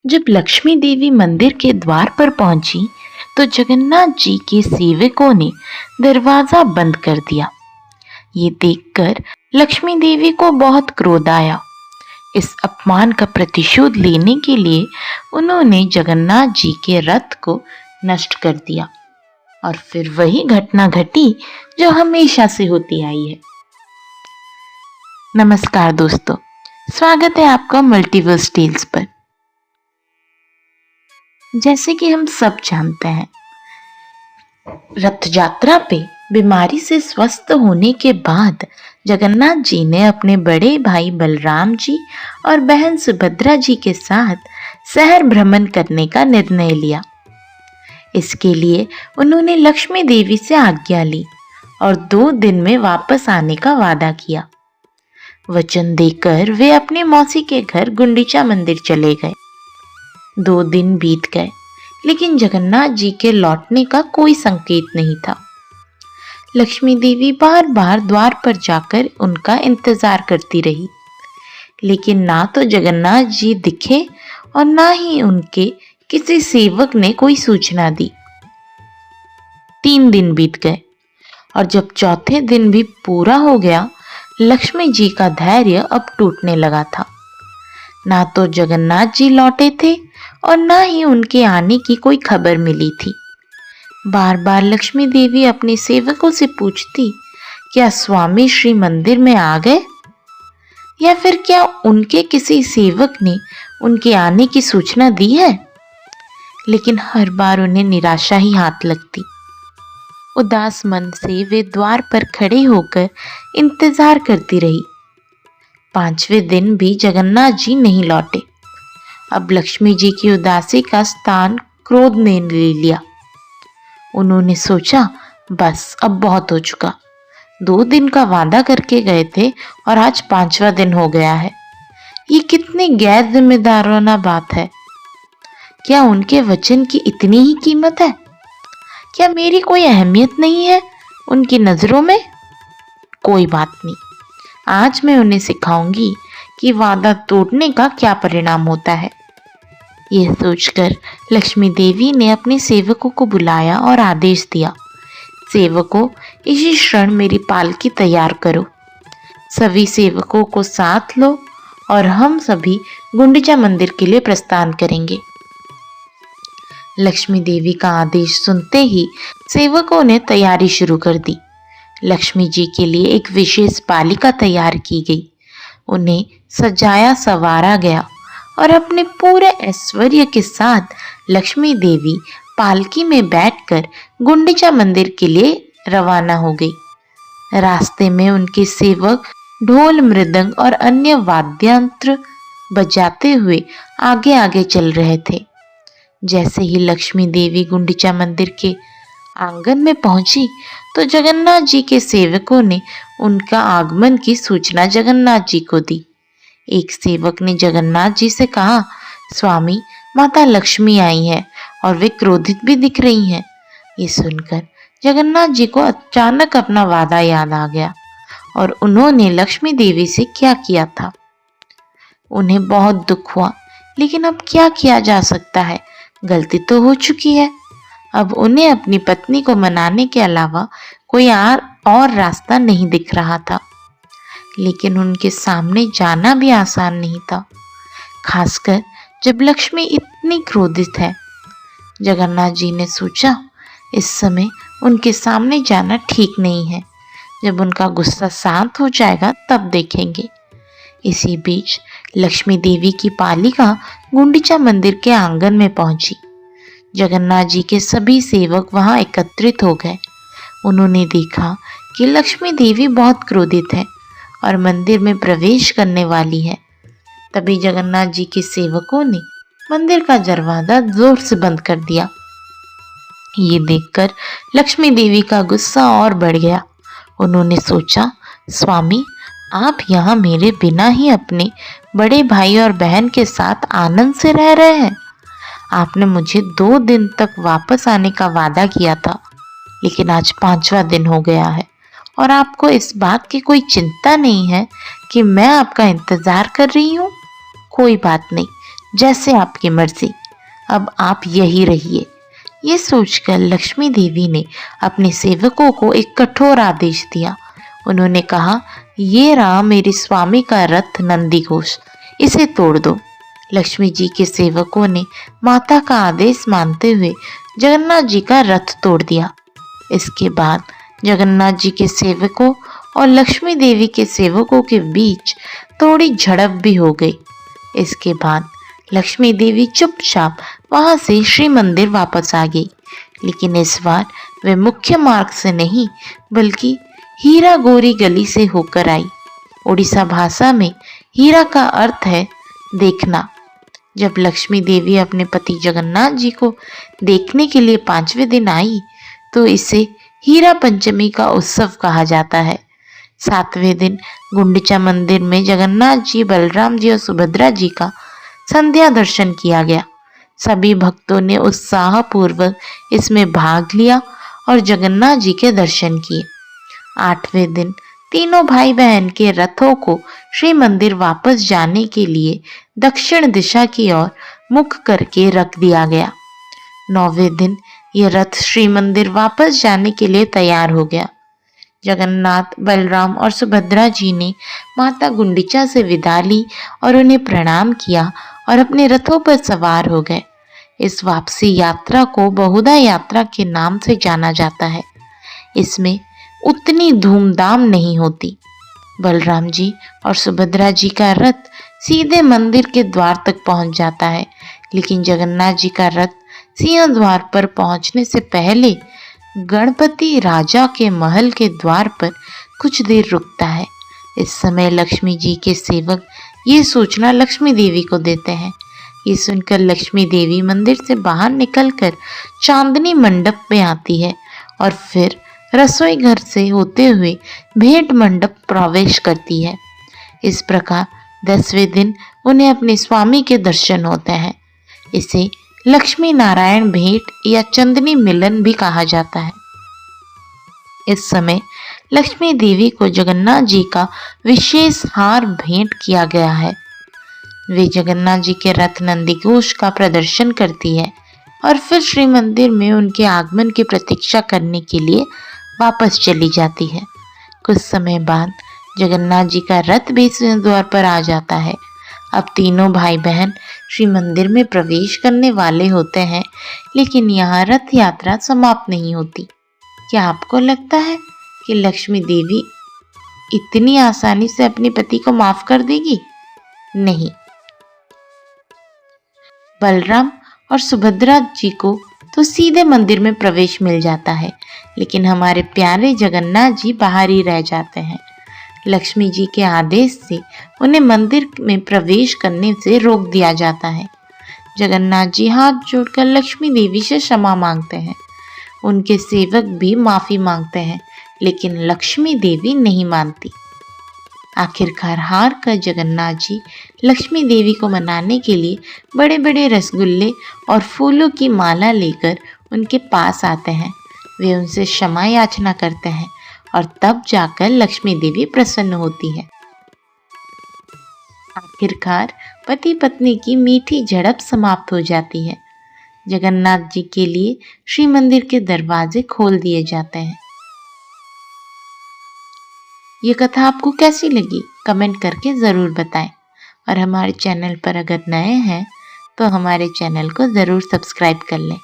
जब लक्ष्मी देवी मंदिर के द्वार पर पहुंची तो जगन्नाथ जी के सेवकों ने दरवाजा बंद कर दिया। ये देखकर लक्ष्मी देवी को बहुत क्रोध आया। इस अपमान का प्रतिशोध लेने के लिए उन्होंने जगन्नाथ जी के रथ को नष्ट कर दिया और फिर वही घटना घटी जो हमेशा से होती आई है। नमस्कार दोस्तों, स्वागत है आपका मल्टीवर्स टेल्स पर। जैसे कि हम सब जानते हैं, रथ यात्रा पे बीमारी से स्वस्थ होने के बाद जगन्नाथ जी ने अपने बड़े भाई बलराम जी और बहन सुभद्रा जी के साथ शहर भ्रमण करने का निर्णय लिया। इसके लिए उन्होंने लक्ष्मी देवी से आज्ञा ली और 2 दिन में वापस आने का वादा किया। वचन देकर वे अपने मौसी के घर गुंडीचा मंदिर चले गए। 2 दिन बीत गए, लेकिन जगन्नाथ जी के लौटने का कोई संकेत नहीं था। लक्ष्मी देवी बार बार द्वार पर जाकर उनका इंतजार करती रही, लेकिन ना तो जगन्नाथ जी दिखे और ना ही उनके किसी सेवक ने कोई सूचना दी। 3 दिन बीत गए और जब चौथे दिन भी पूरा हो गया, लक्ष्मी जी का धैर्य अब टूटने लगा था। ना तो जगन्नाथ जी लौटे थे और ना ही उनके आने की कोई खबर मिली थी। बार बार लक्ष्मी देवी अपने सेवकों से पूछती, क्या स्वामी श्री मंदिर में आ गए, या फिर क्या उनके किसी सेवक ने उनके आने की सूचना दी है। लेकिन हर बार उन्हें निराशा ही हाथ लगती। उदास मन से वे द्वार पर खड़े होकर इंतजार करती रही। 5वें दिन भी जगन्नाथ जी नहीं लौटे। अब लक्ष्मी जी की उदासी का स्थान क्रोध ने ले लिया। उन्होंने सोचा, बस अब बहुत हो चुका। 2 दिन का वादा करके गए थे और आज 5वां दिन हो गया है। ये कितनी गैर जिम्मेदाराना बात है। क्या उनके वचन की इतनी ही कीमत है? क्या मेरी कोई अहमियत नहीं है उनकी नजरों में? कोई बात नहीं, आज मैं उन्हें सिखाऊंगी कि वादा तोड़ने का क्या परिणाम होता है। यह सोचकर लक्ष्मी देवी ने अपने सेवकों को बुलाया और आदेश दिया, सेवकों, इसी क्षण मेरी पालकी तैयार करो। सभी सेवकों को साथ लो और हम सभी गुंडीचा मंदिर के लिए प्रस्थान करेंगे। लक्ष्मी देवी का आदेश सुनते ही सेवकों ने तैयारी शुरू कर दी। लक्ष्मी जी के लिए एक विशेष पालिका तैयार की गई। उन्हें सजाया संवारा गया और अपने पूरे ऐश्वर्य के साथ लक्ष्मी देवी पालकी में बैठकर गुंडीचा मंदिर के लिए रवाना हो गई। रास्ते में उनके सेवक ढोल, मृदंग और अन्य वाद्ययंत्र बजाते हुए आगे आगे चल रहे थे। जैसे ही लक्ष्मी देवी गुंडीचा मंदिर के आंगन में पहुंची तो जगन्नाथ जी के सेवकों ने उनका आगमन की सूचना जगन्नाथ जी को दी। एक सेवक ने जगन्नाथ जी से कहा, स्वामी, माता लक्ष्मी आई है और वे क्रोधित भी दिख रही हैं। ये सुनकर जगन्नाथ जी को अचानक अपना वादा याद आ गया और उन्होंने लक्ष्मी देवी से क्या किया था। उन्हें बहुत दुख हुआ, लेकिन अब क्या किया जा सकता है, गलती तो हो चुकी है। अब उन्हें अपनी पत्नी को मनाने के अलावा कोई और रास्ता नहीं दिख रहा था। लेकिन उनके सामने जाना भी आसान नहीं था, खासकर जब लक्ष्मी इतनी क्रोधित है। जगन्नाथ जी ने सोचा, इस समय उनके सामने जाना ठीक नहीं है। जब उनका गुस्सा शांत हो जाएगा तब देखेंगे। इसी बीच लक्ष्मी देवी की पालिका गुंडीचा मंदिर के आंगन में पहुंची। जगन्नाथ जी के सभी सेवक वहां एकत्रित हो गए। उन्होंने देखा कि लक्ष्मी देवी बहुत क्रोधित है और मंदिर में प्रवेश करने वाली है। तभी जगन्नाथ जी के सेवकों ने मंदिर का दरवाजा जोर से बंद कर दिया। ये देखकर लक्ष्मी देवी का गुस्सा और बढ़ गया। उन्होंने सोचा, स्वामी, आप यहाँ मेरे बिना ही अपने बड़े भाई और बहन के साथ आनंद से रह रहे हैं। आपने मुझे 2 दिन तक वापस आने का वादा किया था, लेकिन आज 5वां दिन हो गया है और आपको इस बात की कोई चिंता नहीं है कि मैं आपका इंतजार कर रही हूँ। कोई बात नहीं, जैसे आपकी मर्जी, अब आप यही रहिए। ये सोचकर लक्ष्मी देवी ने अपने सेवकों को एक कठोर आदेश दिया। उन्होंने कहा, ये रहा मेरे स्वामी का रथ नंदी घोष, इसे तोड़ दो। लक्ष्मी जी के सेवकों ने माता का आदेश मानते हुए जगन्नाथ जी का रथ तोड़ दिया। इसके बाद जगन्नाथ जी के सेवकों और लक्ष्मी देवी के सेवकों के बीच थोड़ी झड़प भी हो गई। इसके बाद लक्ष्मी देवी चुपचाप वहां से श्री मंदिर वापस आ गई, लेकिन इस बार वे मुख्य मार्ग से नहीं बल्कि हीरा गोरी गली से होकर आई। उड़ीसा भाषा में हीरा का अर्थ है देखना। जब लक्ष्मी देवी अपने पति जगन्नाथ जी को देखने के लिए 5वें दिन आई तो इसे हीरा पंचमी का उत्सव कहा जाता है। 7वें दिन गुंडिचा मंदिर में जगन्नाथ जी, बलराम जी और सुभद्रा जी का संध्या दर्शन किया गया। सभी भक्तों ने उत्साहपूर्वक इसमें भाग लिया और जगन्नाथ जी के दर्शन किए। 8वें दिन तीनों भाई बहन के रथों को श्री मंदिर वापस जाने के लिए दक्षिण दिशा की ओर मुख करके रख दिया गया। 9वें दिन यह रथ श्री मंदिर वापस जाने के लिए तैयार हो गया। जगन्नाथ, बलराम और सुभद्रा जी ने माता गुंडिचा से विदा ली और उन्हें प्रणाम किया और अपने रथों पर सवार हो गए। इस वापसी यात्रा को बहुधा यात्रा के नाम से जाना जाता है। इसमें उतनी धूमधाम नहीं होती। बलराम जी और सुभद्रा जी का रथ सीधे मंदिर के द्वार तक पहुंच जाता है, लेकिन जगन्नाथ जी का रथ सिंह द्वार पर पहुंचने से पहले गणपति राजा के महल के द्वार पर कुछ देर रुकता है। इस समय लक्ष्मी जी के सेवक ये सूचना लक्ष्मी देवी को देते हैं। ये सुनकर लक्ष्मी देवी मंदिर से बाहर निकलकर चांदनी मंडप में आती है और फिर रसोई घर से होते हुए भेंट मंडप प्रवेश करती है। इस प्रकार 10वें दिन उन्हें अपने स्वामी के दर्शन होते हैं। इसे लक्ष्मी नारायण भेंट या चंदनी मिलन भी कहा जाता है। इस समय लक्ष्मी देवी को जगन्नाथ जी का विशेष हार भेंट किया गया है। वे जगन्नाथ जी के रथ नंदीघोष का प्रदर्शन करती है और फिर श्री मंदिर में उनके आगमन की प्रतीक्षा करने के लिए वापस चली जाती है। कुछ समय बाद जगन्नाथ जी का रथ भी सिंहद्वार पर आ जाता है। अब तीनों भाई बहन श्री मंदिर में प्रवेश करने वाले होते हैं, लेकिन यहाँ रथ यात्रा समाप्त नहीं होती। क्या आपको लगता है कि लक्ष्मी देवी इतनी आसानी से अपने पति को माफ कर देगी? नहीं। बलराम और सुभद्रा जी को तो सीधे मंदिर में प्रवेश मिल जाता है, लेकिन हमारे प्यारे जगन्नाथ जी बाहर ही रह जाते हैं। लक्ष्मी जी के आदेश से उन्हें मंदिर में प्रवेश करने से रोक दिया जाता है। जगन्नाथ जी हाथ जोड़कर लक्ष्मी देवी से क्षमा मांगते हैं। उनके सेवक भी माफी मांगते हैं, लेकिन लक्ष्मी देवी नहीं मानती। आखिरकार हार कर जगन्नाथ जी लक्ष्मी देवी को मनाने के लिए बड़े बड़े रसगुल्ले और फूलों की माला लेकर उनके पास आते हैं। वे उनसे क्षमा याचना करते हैं और तब जाकर लक्ष्मी देवी प्रसन्न होती है। आखिरकार पति पत्नी की मीठी झड़प समाप्त हो जाती है। जगन्नाथ जी के लिए श्री मंदिर के दरवाजे खोल दिए जाते हैं। ये कथा आपको कैसी लगी कमेंट करके ज़रूर बताएं और हमारे चैनल पर अगर नए हैं तो हमारे चैनल को ज़रूर सब्सक्राइब कर लें।